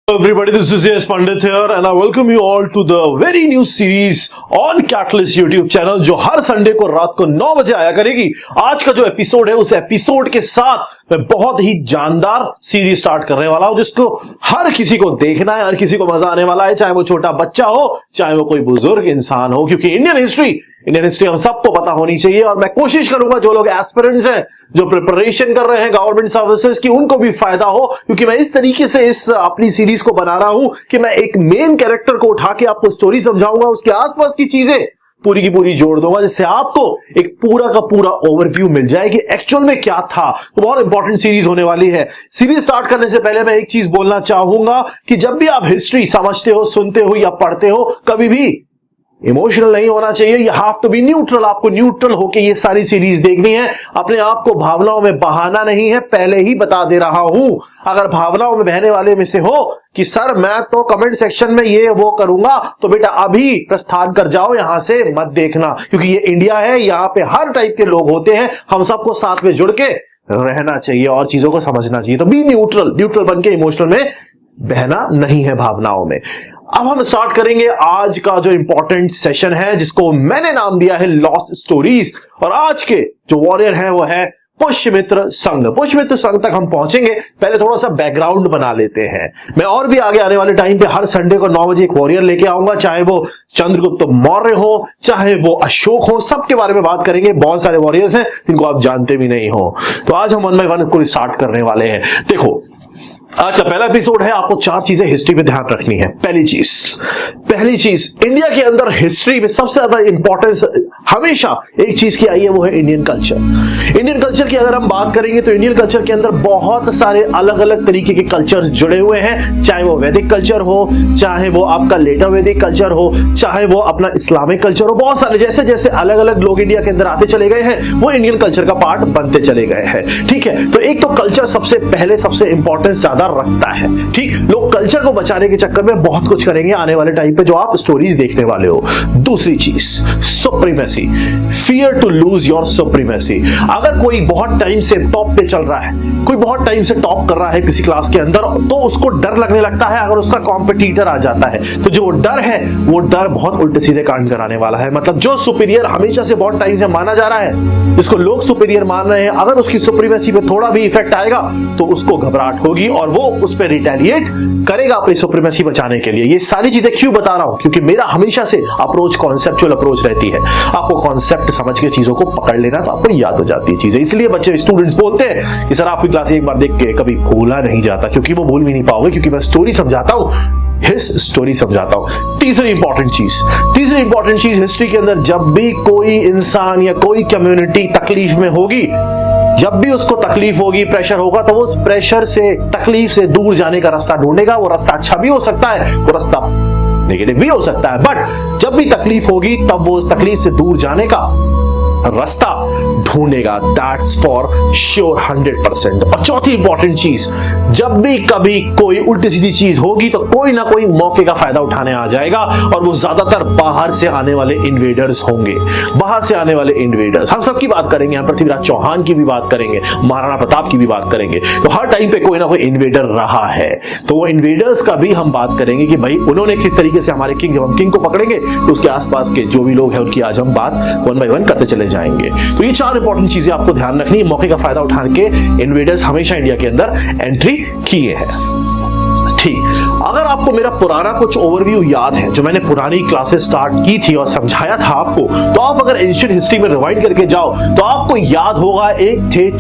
Everybody, this is Yes Pandit here and I welcome you all to the very new series on Catalyst YouTube channel जो हर Sunday को रात को 9 बजे आया करेगी। आज का जो एपिसोड है उस एपिसोड के साथ मैं बहुत ही जानदार सीरीज स्टार्ट करने वाला हूं जिसको हर किसी को देखना है, हर किसी को मजा आने वाला है, चाहे वो छोटा बच्चा हो, चाहे वो कोई बुजुर्ग इंसान हो, क्योंकि इंडियन हिस्ट्री हम सबको पता होनी चाहिए। और मैं कोशिश करूंगा जो लोग एस्पिरेंट्स हैं, जो प्रिपरेशन कर रहे हैं गवर्नमेंट सर्विसेज की, उनको भी फायदा हो, क्योंकि मैं इस तरीके से इस अपनी सीरीज को बना रहा हूं कि मैं एक मेन कैरेक्टर को उठा के आपको स्टोरी समझाऊंगा, उसके आसपास की चीजें पूरी की पूरी जोड़ दूंगा, जिससे आपको एक पूरा का पूरा ओवरव्यू मिल जाए कि एक्चुअल में क्या था। तो बहुत इंपॉर्टेंट सीरीज होने वाली है। सीरीज स्टार्ट करने से पहले मैं एक चीज बोलना चाहूंगा कि जब भी आप हिस्ट्री समझते हो, सुनते हो या पढ़ते हो, कभी भी इमोशनल नहीं होना चाहिए। You have to be neutral. आपको न्यूट्रल होके ये सारी सीरीज देखनी है, अपने आप को भावनाओं में बहाना नहीं है, पहले ही बता दे रहा हूं। अगर भावनाओं में बहने वाले में से हो कि सर मैं तो कमेंट सेक्शन में ये वो करूंगा, तो बेटा अभी प्रस्थान कर जाओ, यहां से मत देखना, क्योंकि ये इंडिया है, यहां पे हर टाइप के लोग होते हैं, हम सबको साथ में जुड़ के रहना चाहिए और चीजों को समझना चाहिए। तो बी न्यूट्रल बन के इमोशनल में बहना नहीं है, भावनाओं में। अब हम स्टार्ट करेंगे आज का जो इंपॉर्टेंट सेशन है, जिसको मैंने नाम दिया है लॉस्ट स्टोरीज। और आज के जो वॉरियर है वो है पुष्यमित्र संघ। पुष्यमित्र संघ तक हम पहुंचेंगे, पहले थोड़ा सा बैकग्राउंड बना लेते हैं। मैं और भी आगे आने वाले टाइम पे हर संडे को 9 बजे एक वॉरियर लेके आऊंगा, चाहे वो चंद्रगुप्त मौर्य हो, चाहे वो अशोक हो, सबके बारे में बात करेंगे। बहुत सारे वॉरियर्स हैं जिनको आप जानते भी नहीं हो। तो आज हम 1 बाय 1 को स्टार्ट करने वाले हैं। देखो, आज का पहला एपिसोड है, आपको 4 चीजें हिस्ट्री में ध्यान रखनी है। पहली चीज इंडिया के अंदर हिस्ट्री में सबसे ज्यादा इंपॉर्टेंस हमेशा एक चीज की आई है, वो है इंडियन कल्चर। इंडियन कल्चर की अगर हम बात करेंगे तो इंडियन कल्चर के अंदर बहुत सारे अलग अलग तरीके के कल्चर्स जुड़े हुए हैं, चाहे वो वैदिक कल्चर हो, चाहे वो आपका लेटर वैदिक कल्चर हो, चाहे वो अपना इस्लामिक कल्चर हो। बहुत सारे जैसे जैसे अलग अलग लोग इंडिया के अंदर आते चले गए हैं, वो इंडियन कल्चर का पार्ट बनते चले गए हैं। ठीक है, तो एक तो कल्चर सबसे पहले सबसे इंपॉर्टेंस ज्यादा रखता है। ठीक, लोग कल्चर को बचाने के चक्कर में बहुत कुछ करेंगे आने वाले टाइम पे, जो आप स्टोरीज देखने वाले हो। दूसरी चीज, supremacy, fear to lose your supremacy. अगर कोई बहुत टाइम से टॉप पे चल रहा है, कोई बहुत टाइम से टॉप कर रहा है किसी क्लास के अंदर, तो उसको डर लगने लगता है अगर उसका कॉम्पिटिटर आ जाता है, तो जो डर है वो डर बहुत उल्टे सीधे कांड कराने वाला है। मतलब जो सुपीरियर हमेशा से बहुत टाइम से माना जा रहा है, जिसको लोग सुपीरियर मान रहे हैं, अगर उसकी सुप्रीमेसी पे थोड़ा भी इफेक्ट आएगा तो उसको घबराहट होगी और वो उस पर रिटेलिएट करेगा अपनी सुप्रीमेसी बचाने के लिए। ये सारी चीजें क्यों बता रहा हूं? क्योंकि मेरा हमेशा से अप्रोच कॉन्सेप्चुअल अप्रोच रहती है। आपको कॉन्सेप्ट समझ के चीजों को पकड़ लेना, तो आपको याद हो जाती है चीजें। इसलिए बच्चे स्टूडेंट्स बोलते हैं कि सर आपकी क्लास एक बार देख के कभी भूला नहीं जाता, क्योंकि वो भूल भी नहीं पाओगे, क्योंकि मैं स्टोरी समझाता हूं, स्टोरी समझाता हूं। तीसरी इंपॉर्टेंट चीज हिस्ट्री के अंदर, जब भी कोई इंसान या कोई कम्युनिटी तकलीफ में होगी, जब भी उसको तकलीफ होगी, प्रेशर होगा, तो वो उस प्रेशर से, तकलीफ से दूर जाने का रास्ता ढूंढेगा। वो रास्ता अच्छा भी हो सकता है, वो रास्ता नेगेटिव भी हो सकता है, बट जब भी तकलीफ होगी तब वो उस तकलीफ से दूर जाने का रास्ता ढूंढेगा। That's for sure 100%। और चौथी इंपॉर्टेंट चीज, जब भी कभी कोई उल्टी सीधी चीज होगी तो कोई ना कोई मौके का फायदा उठाने आ जाएगा, और वो ज्यादातर बाहर से आने वाले इन्वेडर्स होंगे। बाहर से आने वाले इन्वेडर्स, हम सबकी बात करेंगे, हम पृथ्वीराज चौहान की भी बात करेंगे, महाराणा प्रताप की भी बात करेंगे। तो हर टाइम पे कोई ना कोई इन्वेडर रहा है, तो वो इन्वेडर्स का भी हम बात करेंगे कि भाई उन्होंने किस तरीके से हमारे किंग, जब हम किंग को पकड़ेंगे तो उसके आसपास के जो भी लोग हैं उनकी आज हम बात 1 बाय 1 करते चले जाएंगे। तो ये 4 इंपॉर्टेंट चीजें आपको ध्यान रखनी है। मौके का फायदा उठा के इन्वेडर्स हमेशा इंडिया के अंदर एंट्री किए हैं। ठीक, अगर आपको मेरा पुराना कुछ ओवरव्यू याद है, जो मैंने पुरानी क्लासेस स्टार्ट की थी और समझाया था आपको, तो आप अगर एंशिएंट हिस्ट्री में रिवाइंड करके जाओ तो आपको याद होगा, एक थे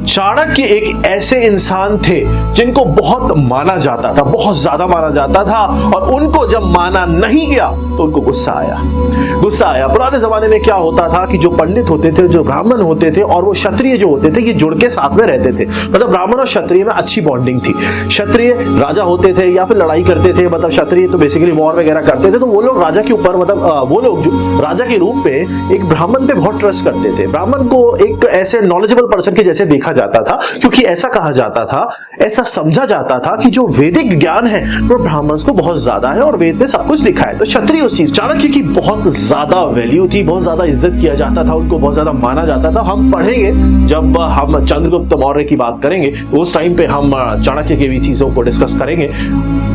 चाणक्य एक ऐसे इंसान थे जिनको बहुत माना जाता था, बहुत ज्यादा माना जाता था, और उनको जब माना नहीं गया तो उनको गुस्सा आया। पुराने जमाने में क्या होता था कि जो पंडित होते थे, जो ब्राह्मण होते थे, और वो क्षत्रिय जो होते थे, ये जुड़ के साथ में रहते थे। मतलब ब्राह्मण और क्षत्रिय में अच्छी बॉन्डिंग थी। क्षत्रिय राजा होते थे या फिर लड़ाई करते थे, मतलब क्षत्रिय तो बेसिकली वॉर वगैरह करते थे, तो वो लोग राजा के ऊपर, मतलब वो लोग जो राजा के रूप पे एक ब्राह्मण पे बहुत ट्रस्ट करते थे। ब्राह्मण को एक ऐसे नॉलेजेबल पर्सन के जैसे देखा जाता था, क्योंकि ऐसा कहा जाता था, ऐसा समझा जाता था कि जो वैदिक ज्ञान है वो ब्राह्मण को बहुत ज्यादा है और वेद में सब कुछ लिखा है। तो क्षत्रिय उस चीज, चाणक्य की बहुत ज्यादा वैल्यू थी, बहुत ज्यादा इज्जत किया जाता था, उनको बहुत ज्यादा माना जाता था। हम पढ़ेंगे जब हम चंद्रगुप्त मौर्य की बात करेंगे, उस टाइम पे हम चाणक्य की भी चीजों को डिस्कस करेंगे।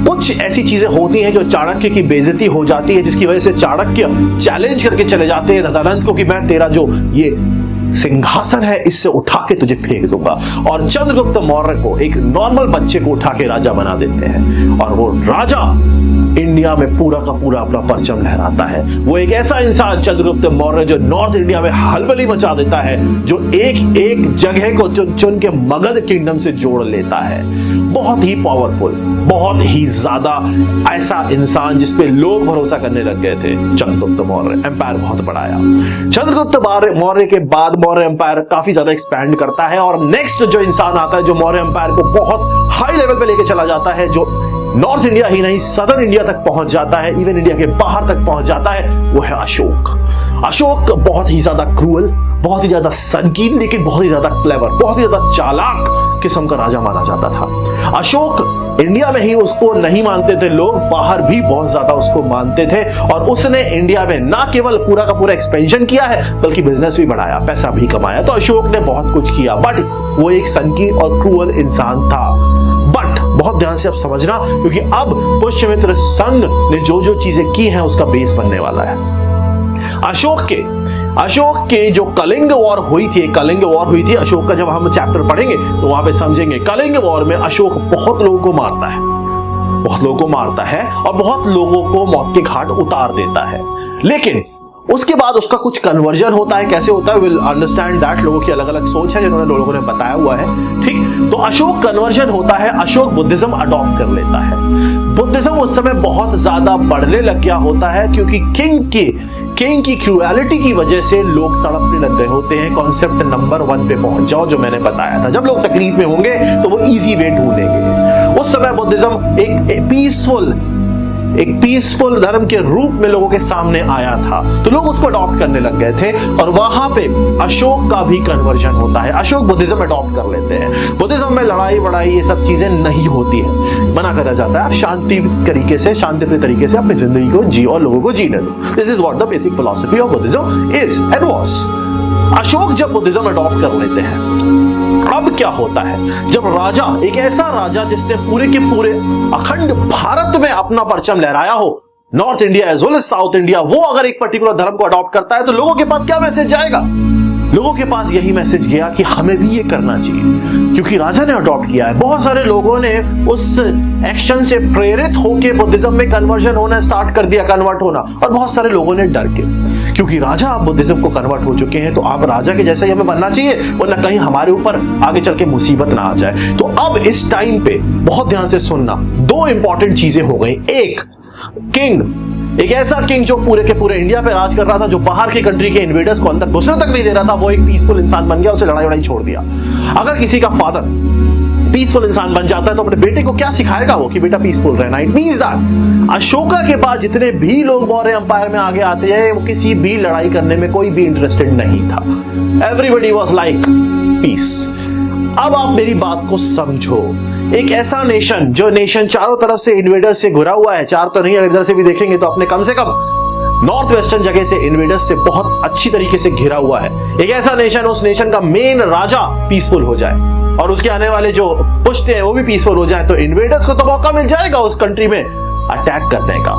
कुछ ऐसी चीजें होती हैं जो चाणक्य की बेइज्जती हो जाती है, जिसकी वजह से चाणक्य चैलेंज करके चले जाते हैं ददानंद को कि मैं तेरा जो ये सिंहासन है इससे उठा के तुझे फेंक दूंगा, और चंद्रगुप्त मौर्य को, एक नॉर्मल बच्चे को उठा के राजा बना देते हैं, और वो राजा इंडिया में पूरा का पूरा अपना परचम लहराता है। वो एक ऐसा इंसान चंद्रगुप्त मौर्य जो नॉर्थ इंडिया में हलबली मचा देता है, जो एक एक जगह को चुन चुन के मगध किंगडम से जोड़ लेता है। बहुत ही पावरफुल, बहुत ही ज्यादा ऐसा इंसान जिसपे लोग भरोसा करने लग गए थे। चंद्रगुप्त मौर्य एम्पायर बहुत बढ़ाया। चंद्रगुप्त मौर्य के बाद मौर्य एम्पायर काफी ज्यादा एक्सपैंड करता है, और नेक्स्ट जो इंसान आता है जो मौर्य एम्पायर को बहुत हाई लेवल पे लेके चला जाता है, जो नॉर्थ इंडिया ही नहीं सदर्न इंडिया तक पहुंच जाता है, इवन इंडिया के बाहर तक पहुंच जाता है, वो है अशोक। अशोक बहुत ही ज्यादा क्रूअल, बहुत ही ज्यादा संकीर्ण, लेकिन बहुत ही ज्यादा क्लेवर, बहुत ही ज्यादा चालाक किस्म का राजा माना जाता था। अशोक इंडिया में ही उसको नहीं मानते थे लोग, बाहर भी बहुत ज्यादा उसको मानते थे, और उसने इंडिया में ना केवल पूरा का पूरा एक्सपेंशन किया है बल्कि बिजनेस भी बढ़ाया, पैसा भी कमाया। तो अशोक ने बहुत कुछ किया, बट वो एक संकीर्ण और क्रूअल इंसान था। बट बहुत ध्यान से अब समझना, क्योंकि अब पुष्यमित्र संघ ने जो जो चीजें की हैं उसका बेस बनने वाला है। अशोक के जो कलिंग वॉर हुई थी अशोक का, जब हम चैप्टर पढ़ेंगे तो वहां पे समझेंगे। कलिंग वॉर में अशोक बहुत लोगों को मारता है और बहुत लोगों को मौत के घाट उतार देता है, लेकिन उसके बाद उसका कुछ कन्वर्जन होता है। कैसे होता है, विल अंडरस्टैंड दैट। लोगों की अलग अलग सोच है जिन्होंने लोगों ने बताया हुआ है, ठीक। तो अशोक कन्वर्जन होता है, अशोक बुद्धिज्म अडॉप्ट कर लेता है। बुद्धिज्म उस समय बहुत ज्यादा बढ़ने लग गया होता है, क्योंकि किंग की क्रूएलिटी की वजह से लोग तड़पने लग गए होते हैं। कॉन्सेप्ट नंबर 1 पे पहुंच जाओ, जो मैंने बताया था, जब लोग तकलीफ में होंगे तो वो इजी वे ढूंढेंगे। उस समय बुद्धिज्म एक पीसफुल धर्म के रूप में लोगों के सामने आया था, तो लोग उसको अडॉप्ट करने लग गए थे, और वहां पे अशोक का भी कन्वर्जन होता है। अशोक बुद्धिज्म अडॉप्ट कर लेते हैं। बुद्धिज्म में लड़ाई वड़ाई ये सब चीजें नहीं होती है, मना करा जाता है, आप शांतिप्रिय तरीके से अपनी जिंदगी को जियो और लोगों को जीने दो। This is what the basic philosophy of Buddhism is and was. Ashok जब बुद्धिज्म अडॉप्ट कर लेते हैं, अब क्या होता है, जब राजा, एक ऐसा राजा जिसने पूरे के पूरे अखंड भारत में अपना परचम लहराया हो, north India as well as south India, वो अगर एक पर्टिकुलर धर्म को अडॉप्ट करता है तो लोगों के पास क्या मैसेज जाएगा? लोगों के पास यही मैसेज गया कि हमें भी ये करना चाहिए, क्योंकि राजा ने अडॉप्ट किया है। बहुत सारे लोगों ने उस एक्शन से प्रेरित होकर बुद्धिज्म में कन्वर्जन होना स्टार्ट कर दिया, कन्वर्ट होना, और बहुत सारे लोगों ने डर के, क्योंकि राजा अब बुद्धिज्म को कन्वर्ट हो चुके हैं, तो आप राजा के जैसा ही हमें बनना चाहिए, वरना कहीं हमारे ऊपर आगे चल के मुसीबत ना आ जाए। तो अब इस टाइम पे बहुत ध्यान से सुनना, 2 इंपॉर्टेंट चीजें हो गई। एक ऐसा किंग जो पूरे के पूरे इंडिया पे राज कर रहा था, जो बाहर की कंट्री के इन्वेडर्स को अंदर घुसने तक नहीं दे रहा था, वो एक पीसफुल इंसान बन गया, उसे लड़ाई वड़ाई छोड़ दिया। अगर किसी का फादर पीसफुल इंसान बन जाता है तो अपने बेटे को क्या सिखाएगा वो, कि बेटा पीसफुल रहना। इट मींस दैट अशोका के बाद जितने भी लोग मौर्य एम्पायर में आगे आते हैं, वो किसी भी लड़ाई करने में कोई भी इंटरेस्टेड नहीं था। Everybody was like peace. अब आप मेरी बात को समझो, एक ऐसा नेशन, जो नेशन चारों तरफ से इन्वेडर्स से घुरा हुआ है, चार तो नहीं, अगर इधर से भी देखेंगे तो अपने कम से कम नॉर्थ वेस्टर्न जगह से इन्वेडर्स से बहुत अच्छी तरीके से घिरा हुआ है। एक ऐसा नेशन, उस नेशन का मेन राजा पीसफुल हो जाए और उसके आने वाले जो पुश्ते हैं वो भी पीसफुल हो जाए, तो इन्वेडर्स को तो मौका मिल जाएगा उस कंट्री में अटैक करने का।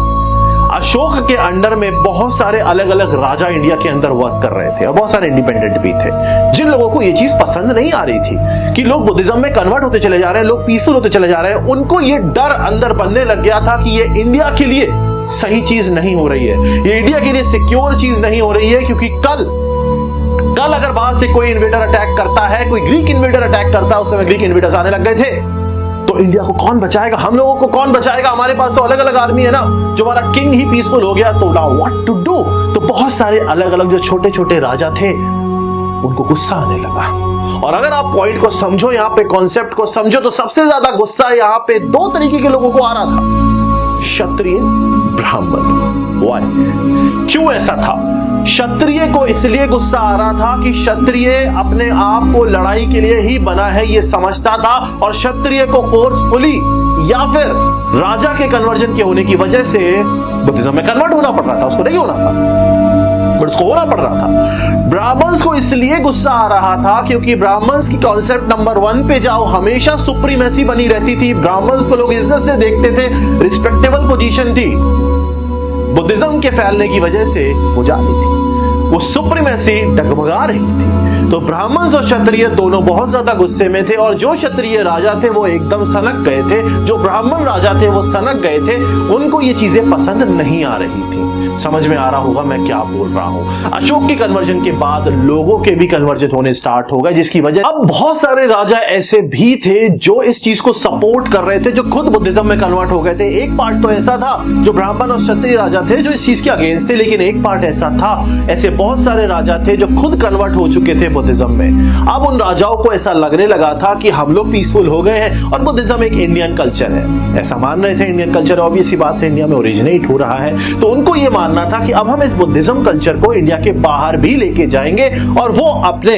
अशोक के अंडर में बहुत सारे अलग अलग राजा इंडिया के अंदर वर्क कर रहे थे और बहुत सारे इंडिपेंडेंट भी थे, जिन लोगों को ये चीज पसंद नहीं आ रही थी कि लोग बुद्धिज्म में कन्वर्ट होते चले जा रहे हैं, लोग पीसफुल होते चले जा रहे हैं। उनको ये डर अंदर बनने लग गया था कि ये इंडिया के लिए सही चीज नहीं हो रही है, ये इंडिया के लिए सिक्योर चीज नहीं हो रही है, क्योंकि कल अगर बाहर से कोई इन्वेडर अटैक करता है, कोई ग्रीक इन्वेडर अटैक करता है, उस समय ग्रीक इन्वेडर्स आने लग गए थे, तो इंडिया को कौन बचाएगा, हम लोगों को कौन बचाएगा? हमारे पास तो अलग अलग आर्मी है ना, जो हमारा किंग ही पीसफुल हो गया, तो नाउ व्हाट टू डू? तो बहुत सारे अलग अलग जो छोटे छोटे राजा थे उनको गुस्सा आने लगा। और अगर आप पॉइंट को समझो, यहाँ पे कॉन्सेप्ट को समझो, तो सबसे ज्यादा गुस्सा यहाँ पे 2 तरीके के लोगों को आ रहा था, क्षत्रिय, ब्राह्मण। व्हाई? क्यों ऐसा था? क्षत्रिय को इसलिए गुस्सा आ रहा था कि क्षत्रिय अपने आप को लड़ाई के लिए ही बना है ये समझता था, और क्षत्रिय को फोर्सफुली या फिर राजा के कन्वर्जन के होने की वजह से बुद्धिज्म में कन्वर्ट होना पड़ रहा था, उसको नहीं होना था। बट उसको होना पड़ रहा था। ब्राह्मण्स को इसलिए गुस्सा आ रहा था क्योंकि ब्राह्मण्स की कॉन्सेप्ट नंबर 1 पे जाओ हमेशा सुप्रीमेसी बनी रहती थी। ब्राह्मण्स को लोग इज्जत से देखते थे, रिस्पेक्टेबल पोजीशन थी। बुद्धिज्म के फैलने की वजह से वो जा रही थी, वो सुप्रीमेसी डगमगा रही थी। तो ब्राह्मण और क्षत्रिय दोनों बहुत ज्यादा गुस्से में थे और जो क्षत्रिय राजा थे वो एकदम सनक गए थे, जो ब्राह्मण राजा थे वो सनक गए थे। उनको ये चीजें पसंद नहीं आ रही थी। समझ में आ रहा होगा मैं क्या बोल रहा हूं। अशोक की कन्वर्जन के बाद लोगों के भी कन्वर्जन होने स्टार्ट हो गए, जिसकी वजह अब बहुत सारे राजा ऐसे भी थे जो इस चीज को सपोर्ट कर रहे थे, जो खुद बुद्धिज्म में कन्वर्ट हो गए थे। एक पार्ट तो ऐसा था जो ब्राह्मण और क्षत्रिय राजा थे जो इस चीज के अगेंस्ट थे, लेकिन एक पार्ट ऐसा था, ऐसे बहुत सारे राजा थे जो खुद कन्वर्ट हो चुके थे बुद्धिज्म में। अब उन राजाओं को ऐसा लगने लगा था कि हम लोग पीसफुल हो गए हैं और बुद्धिज्म एक इंडियन कल्चर है, ऐसा मान रहे थे। इंडियन कल्चर ऑब्वियस सी बात है इंडिया में ओरिजिनेट हो रहा है, तो उनको यह मानना था कि अब हम इस बुद्धिज्म कल्चर को इंडिया के बाहर भी लेके जाएंगे और वो अपने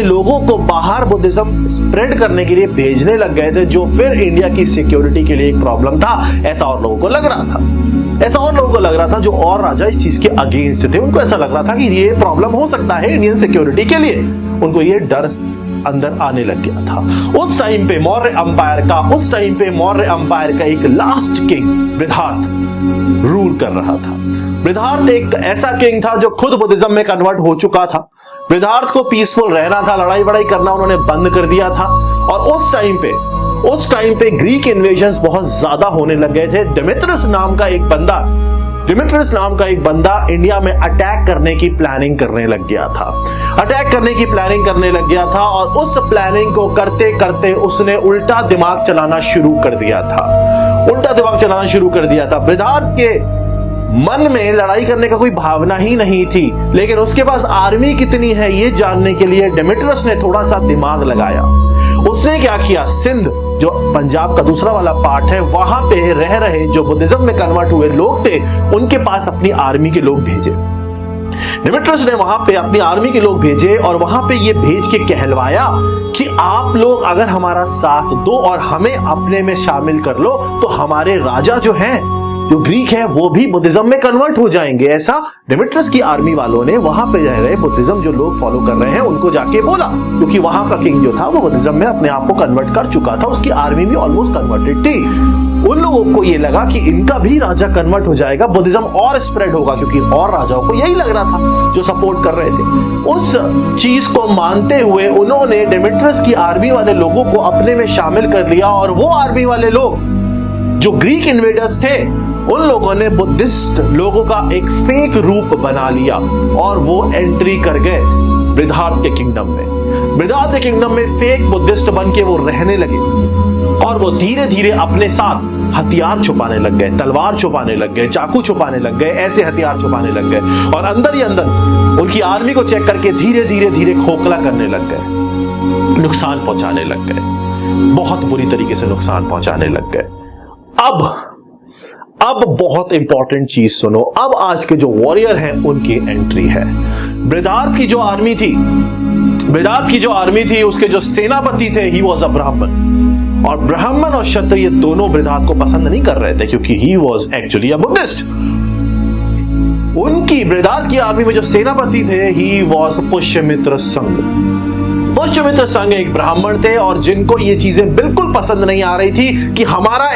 लोगों को बाहर बुद्धिज्म स्प्रेड करने के लिए भेजने लग गए थे, जो फिर इंडिया की सिक्योरिटी के लिए एक प्रॉब्लम था। ऐसा और लोगों को लग रहा था जो और राजा इस चीज के अगेंस्ट थे। उनको ऐसा लग रहा था कि ये प्रॉब्लम हो सकता है इंडियन सिक्योरिटी के लिए। उनको ये डर अंदर आने लग गया था। उस टाइम पे मौर्य अंपायर का एक लास्ट किंग बृहदारथ रूल कर रहा था। बृहदारथ एक ऐसा किंग था जो खुद बुद्धिज्म में कन्वर्ट हो चुका था। बृहदारथ को पीसफुल रहना था, लड़ाई वड़ाई करना उन्होंने बंद कर दिया था। और उस टाइम पे ग्रीक इन्वेजन्स बहुत ज्यादा होने लग गए थे। डेमेट्रियस नाम का एक बंदा इंडिया में अटैक करने की प्लानिंग करने लग गया था और उस प्लानिंग को करते करते उसने उल्टा दिमाग चलाना शुरू कर दिया था। बृहदारथ के मन में लड़ाई करने का कोई भावना ही नहीं थी, लेकिन उसके पास आर्मी कितनी है ये जानने के लिए डेमेट्रियस ने थोड़ा सा दिमाग लगाया। उसने क्या किया, सिंध जो पंजाब का दूसरा वाला पार्ट है, वहां पे रह रहे जो बुद्धिज्म में कन्वर्ट हुए लोग थे, उनके पास अपनी आर्मी के लोग भेजे। डेमेट्रियस ने वहां पे अपनी आर्मी के लोग भेजे और वहां पे ये भेज के कहलवाया कि आप लोग अगर हमारा साथ दो और हमें अपने में शामिल कर लो तो हमारे राजा जो ग्रीक है वो भी बुद्धिज्म में कन्वर्ट हो जाएंगे। ऐसा डेमेट्रियस की आर्मी वालों ने वहां पे रह रहे बुद्धिज्म जो लोग फॉलो कर रहे हैं उनको जाके बोला, क्योंकि वहां का किंग जो था वो बुद्धिज्म में अपने आप को कन्वर्ट कर चुका था, उसकी आर्मी भी ऑलमोस्ट कन्वर्टेड थी। उन लोगों को ये लगा कि इनका भी राजा कन्वर्ट हो जाएगा, बुद्धिज्म और स्प्रेड होगा, क्योंकि और राजाओं को यही लग रहा था जो सपोर्ट कर रहे थे। उस चीज को मानते हुए उन्होंने डेमेट्रियस की आर्मी वाले लोगों को अपने में शामिल कर लिया और वो आर्मी वाले लोग जो ग्रीक इन्वेडर्स थे उन लोगों ने बुद्धिस्ट लोगों का एक फेक रूप बना लिया और वो एंट्री कर गए बृहदारथ के किंगडम में फेक बुद्धिस्ट बन के वो रहने लगे और वो धीरे धीरे अपने साथ हथियार छुपाने लग गए, तलवार छुपाने लग गए, चाकू छुपाने लग गए, ऐसे हथियार छुपाने लग गए और अंदर ही अंदर उनकी आर्मी को चेक करके धीरे धीरे खोखला करने लग गए, नुकसान पहुंचाने लग गए, बहुत बुरी तरीके से नुकसान पहुंचाने लग गए। अब बहुत इंपॉर्टेंट चीज सुनो, अब आज के जो वॉरियर हैं उनकी एंट्री है। बृहदारथ की जो आर्मी थी उसके जो सेनापति थे ही वॉज अ ब्राह्मण, और ब्राह्मण और क्षत्रिय दोनों बृहदारथ को पसंद नहीं कर रहे थे क्योंकि he was actually a Buddhist. उनकी बृहदारथ की आर्मी में जो सेनापति थे ही वॉज पुष्यमित्र संघ एक ब्राह्मण थे और जिनको ये चीजें बिल्कुल पसंद नहीं आ रही थी कि हमारा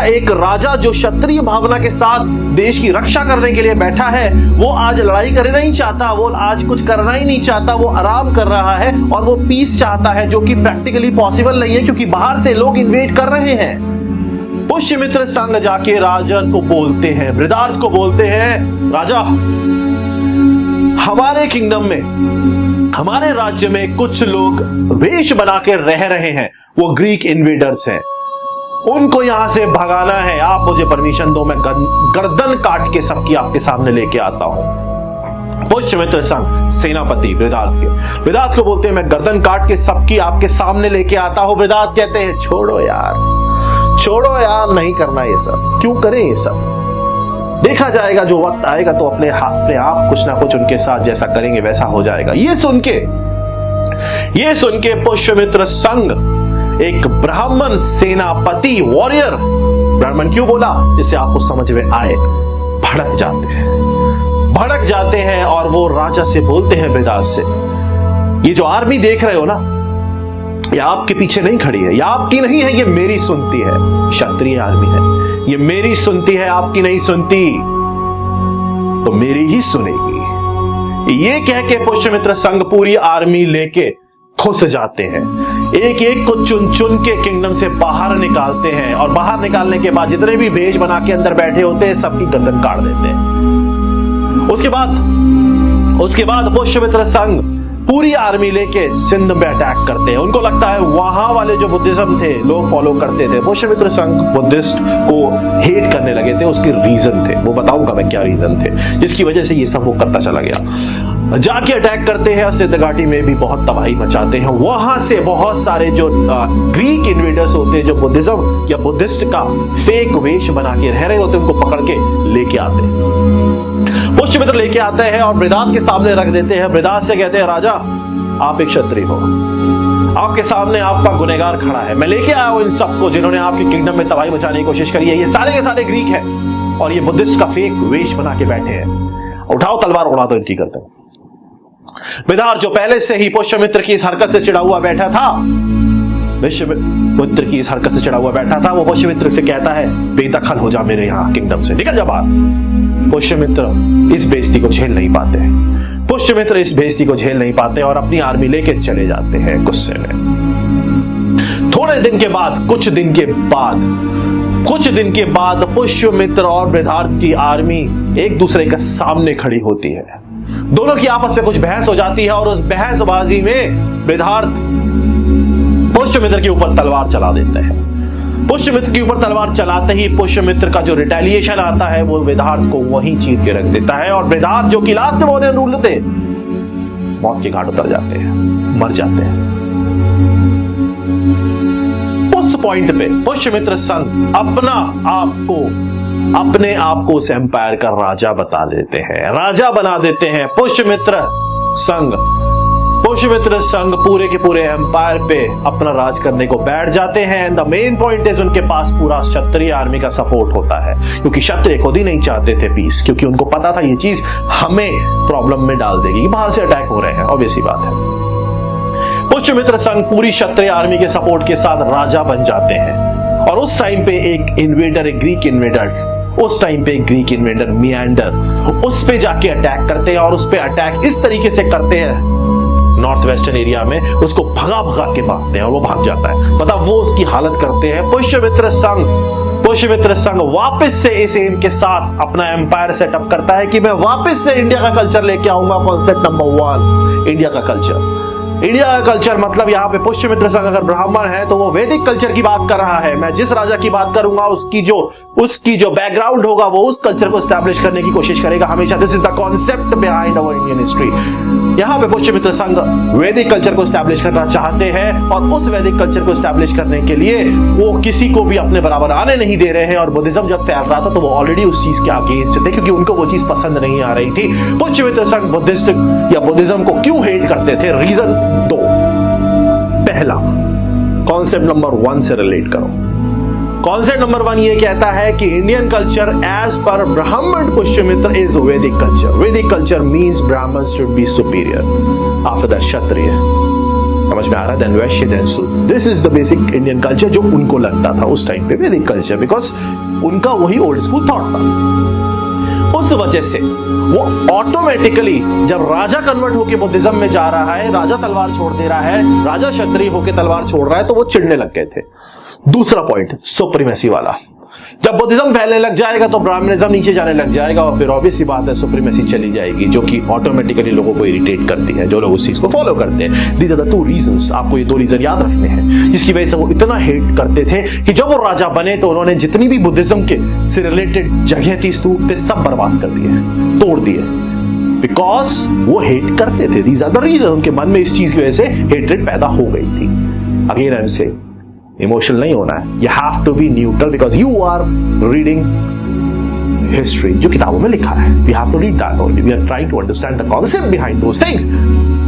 एक राजा जो क्षत्रिय भावना के साथ देश की रक्षा करने के लिए बैठा है, वो आज लड़ाई करना नहीं चाहता, वो आज कुछ करना ही नहीं चाहता, वो आराम कर रहा है और वो पीस चाहता है, जो कि प्रैक्टिकली पॉसिबल नहीं है क्योंकि बाहर से लोग इन्वेड कर रहे हैं। पुष्यमित्र संघ जाके राजा को बोलते हैं, बृहदारथ को बोलते हैं, राजा हमारे किंगडम में, हमारे राज्य में कुछ लोग वेश बना के रह रहे हैं, वो ग्रीक इन्वेडर्स हैं, उनको यहां से भगाना है, आप मुझे परमिशन दो, मैं गर्दन काट के सबकी आपके सामने लेके आता हूं। पुष्यमित्र संघ सेनापति बृहदारथ को बोलते हैं मैं गर्दन काट के सबकी आपके सामने लेके आता हूं। बृहदारथ कहते हैं छोड़ो यार, नहीं करना ये सब, क्यों करें ये सब, देखा जाएगा, जो वक्त आएगा तो अपने आप कुछ ना कुछ उनके साथ जैसा करेंगे वैसा हो जाएगा। ये सुन के पुष्यमित्र संघ एक ब्राह्मण सेनापति वॉरियर, ब्राह्मण क्यों बोला इससे आपको समझ में आए, भड़क जाते हैं और वो राजा से बोलते हैं बेदास से, ये जो आर्मी देख रहे हो ना, ये आपके पीछे नहीं खड़ी है, ये आपकी नहीं है, ये मेरी सुनती है। क्षत्रिय आर्मी है, ये मेरी सुनती है, आपकी नहीं सुनती, तो मेरी ही सुनेगी। ये कह के पुष्यमित्र संग पूरी आर्मी लेके घुस जाते हैं, एक एक को चुन चुन के किंगडम से बाहर निकालते हैं, और बाहर निकालने के बाद जितने भी भेष बना के अंदर बैठे होते हैं सबकी गर्दन काट देते हैं। उसके बाद पुष्यमित्र संग पूरी आर्मी लेके सिंध में अटैक करते हैं। उनको लगता है वहां वाले जो बुद्धिज्म थे, लोग फॉलो करते थे, पुष्यमित्र संघ बुद्धिस्ट को हेट करने लगे थे, उसके रीजन थे, वो बताऊंगा मैं क्या रीजन थे जिसकी वजह से ये सब वो करता चला गया। जाके अटैक करते हैं, सिंध घाटी में भी बहुत तबाही मचाते हैं। वहां से बहुत सारे जो ग्रीक इन्वेडर्स होते हैं, जो बुद्धिज्म या बुद्धिस्ट का फेक वेश बना के रह रहे होते हैं, उनको पकड़ के लेके आते हैं। पुष्यमित्र लेके आते हैं और बृहदात के सामने रख देते हैं। बृहदात से कहते हैं, राजा आप एक क्षत्रिय हो, आपके सामने आपका गुनहगार खड़ा है, मैं लेके आया हूं इन सबको जिन्होंने आपके किंगडम में तबाही मचाने की कोशिश करी है। ये सारे के सारे ग्रीक है और ये बुद्धिस्ट का फेक वेश बना के बैठे हैं, उठाओ तलवार उड़ा दो इनकी गर्दन। विदार जो पहले से ही पुष्यमित्र की इस हरकत से चिढ़ा हुआ बैठा था, पुष्यमित्र की इस हरकत से चिढ़ा हुआ बैठा था, वो पुष्यमित्र से कहता है, बेदखल हो जा मेरे यहां किंगडम से, निकल जा बाहर। पुष्यमित्र इस बेइज्जती को झेल नहीं पाते, पुष्यमित्र इस बेइज्जती को झेल नहीं पाते और अपनी आर्मी लेके चले जाते हैं गुस्से में। थोड़े दिन के बाद, कुछ दिन के बाद पुष्यमित्र और बृहदारथ की आर्मी एक दूसरे के सामने खड़ी होती है। दोनों की आपस में कुछ बहस हो जाती है और उस बहसबाजी में बृहदारथ पुष्यमित्र के ऊपर तलवार चला देते हैं। पुष्यमित्र के ऊपर तलवार चलाते ही पुष्यमित्र का जो रिटेलिएशन आता है वो बृहदारथ को वहीं चीर के रख देता है और बृहदारथ जो कि लास्ट में होने रूल थे, मौत के घाट उतर जाते हैं, मर जाते हैं। उस पॉइंट पे पुष्यमित्र संघ अपने आप को उस एम्पायर का राजा बता देते हैं, राजा बना देते हैं। पुष्यमित्र संघ पूरे के पूरे एम्पायर पे अपना राज करने को बैठ जाते हैं। द मेन पॉइंट इज उनके पास पूरा क्षत्रिय आर्मी का सपोर्ट होता है, क्योंकि क्षत्रिय खुद ही नहीं चाहते थे पीस, क्योंकि उनको पता था ये चीज हमें प्रॉब्लम में डाल देगी, बाहर से अटैक हो रहे हैं, ऑब्वियस सी बात है। पुष्यमित्र संघ पूरी क्षत्रिय आर्मी के सपोर्ट के साथ राजा बन जाते हैं और उस टाइम पे एक ग्रीक इन्वेडर मियांडर उस पे जाके अटैक करते हैं और उस पे अटैक इस तरीके से करते हैं, नॉर्थ वेस्टर्न एरिया में उसको भगा के मारते हैं और वो भाग जाता है। मतलब वो उसकी हालत करते हैं। पुष्यमित्र संघ वापस से इस एम के साथ अपना एम्पायर सेटअप करता है कि मैं वापस से इंडिया का कल्चर लेके आऊंगा। कॉन्सेप्ट नंबर 1, इंडिया का कल्चर मतलब यहाँ पे पुष्यमित्र संघ अगर ब्राह्मण है तो वो वैदिक कल्चर की बात कर रहा है। मैं जिस राजा की बात करूंगा उसकी जो बैकग्राउंड होगा वो उस कल्चर को एस्टैब्लिश करने की कोशिश करेगा हमेशा। This is the concept behind our Indian history. यहाँ पे पुष्यमित्र संघ वैदिक कल्चर को एस्टैब्लिश करना चाहते हैं और उस वैदिक कल्चर को एस्टैब्लिश करने के लिए वो किसी को भी अपने बराबर आने नहीं दे रहे हैं। और बुद्धिज्म जब फैल रहा था तो वो ऑलरेडी उस चीज के अगेंस्ट थे, क्योंकि उनको वो चीज पसंद नहीं आ रही थी। पुष्यमित्र संघ बुद्धिस्ट या बुद्धिज्म को क्यों हेट करते थे? रीजन 2। पहला, कॉन्सेप्ट नंबर 1 से रिलेट करो। कॉन्सेप्ट नंबर 1 ये कहता है कि Indian culture as per Brahmin Pushyamitra is Vedic culture. Vedic culture means Brahmin should be superior, after that Kshatriya. समझ में आ रहा है? Then Vaishya, then Shudra. This is the basic Indian culture जो उनको लगता था उस टाइम पे वैदिक कल्चर, बिकॉज उनका वही ओल्ड स्कूल थॉट था। उस वजह से वो ऑटोमेटिकली जब राजा कन्वर्ट होकर बुद्धिज्म में जा रहा है, राजा तलवार छोड़ दे रहा है, राजा क्षत्रिय होकर तलवार छोड़ रहा है, तो वो चिढ़ने लग गए थे। दूसरा पॉइंट, सुप्रीमेसी वाला। जब बुद्धिज्म फैलने लग जाएगा तो ब्राह्मणिज्म नीचे जाने लग जाएगा और फिर ऑब्वियस सी बात है सुप्रीमेसी चली जाएगी, जो कि ऑटोमेटिकली लोगों को इरिटेट करती है, जो लोग उस चीज को फॉलो करते हैं। These are the 2 reasons. आपको ये 2 रीजन याद रखने हैं जिसकी वजह से वो इतना हेट करते थे कि जब वो राजा बने तो उन्होंने जितनी भी बुद्धिज्म के से रिलेटेड जगह थी, स्तूप थे, सब बर्बाद कर दिए, तोड़ दिए, बिकॉज वो हेट करते थे। These are the reason. उनके मन में इस चीज की वजह से हेट्रेड पैदा हो गई थी। Again I am saying, emotional नहीं होना है, you have to be neutral because you are reading history, जो किताबों में लिखा है। We have to read that only, we are trying to understand the concept behind those things.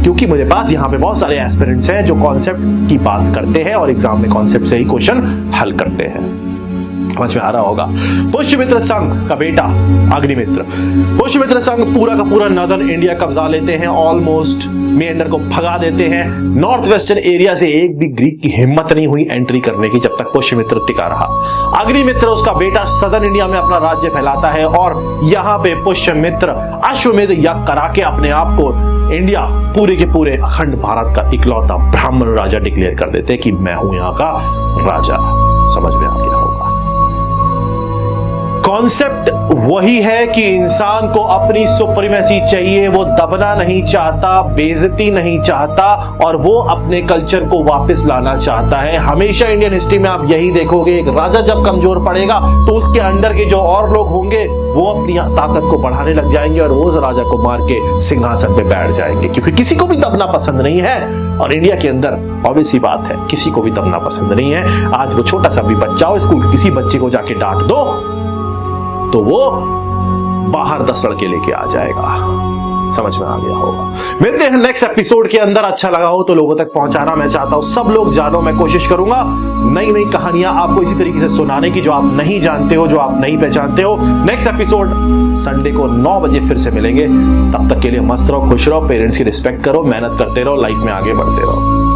क्योंकि मुझे पास यहाँ पे बहुत सारे एस्पिरेंट्स हैं जो कॉन्सेप्ट की बात करते हैं और एग्जाम में कॉन्सेप्ट से ही क्वेश्चन हल करते हैं। समझ में आ रहा होगा। पुष्यमित्र संघ का बेटा अग्निमित्र, पुष्यमित्र संघ पूरा का पूरा नॉर्दर्न इंडिया कब्जा लेते हैं, ऑलमोस्ट मेंढर को भगा देते हैं। नॉर्थ वेस्टर्न एरिया से एक भी ग्रीक की हिम्मत नहीं हुई एंट्री करने की जब तक पुष्यमित्र टिका रहा। अग्निमित्र उसका बेटा सदर्न इंडिया में अपना राज्य फैलाता है और यहां पे पुष्यमित्र अश्वमेध यज्ञ करा के अपने आप को इंडिया पूरे के पूरे अखंड भारत का इकलौता ब्राह्मण राजा डिक्लेयर कर देते कि मैं हूं यहां का राजा। समझ में आ गया होगा। कॉन्सेप्ट वही है कि इंसान को अपनी सुप्रीमेसी चाहिए, वो दबना नहीं चाहता, बेइज्जती नहीं चाहता और वो अपने कल्चर को वापस लाना चाहता है। हमेशा इंडियन हिस्ट्री में आप यही देखोगे, एक राजा जब कमजोर पड़ेगा तो उसके अंडर के जो और लोग होंगे वो अपनी ताकत को बढ़ाने लग जाएंगे और वो उस राजा को मार के सिंहासन पे बैठ जाएंगे, क्योंकि किसी को भी दबना पसंद नहीं है। और इंडिया के अंदर ऑब्वियस सी बात है, किसी को भी दबना पसंद नहीं है। आज वो छोटा सा भी बच्चा हो, स्कूल के किसी बच्चे को जाके डांट दो तो वो बाहर 10 लड़के लेके आ जाएगा। समझ में आ गया होगा। मिलते हैं नेक्स्ट एपिसोड के अंदर। अच्छा लगा हो तो लोगों तक पहुंचाना मैं चाहता हूं, सब लोग जानो, मैं कोशिश करूंगा नई नई कहानियां आपको इसी तरीके से सुनाने की जो आप नहीं जानते हो, जो आप नहीं पहचानते हो। नेक्स्ट एपिसोड संडे को 9 बजे फिर से मिलेंगे। तब तक के लिए मस्त रहो, खुश रहो, पेरेंट्स की रिस्पेक्ट करो, मेहनत करते रहो, लाइफ में आगे बढ़ते रहो।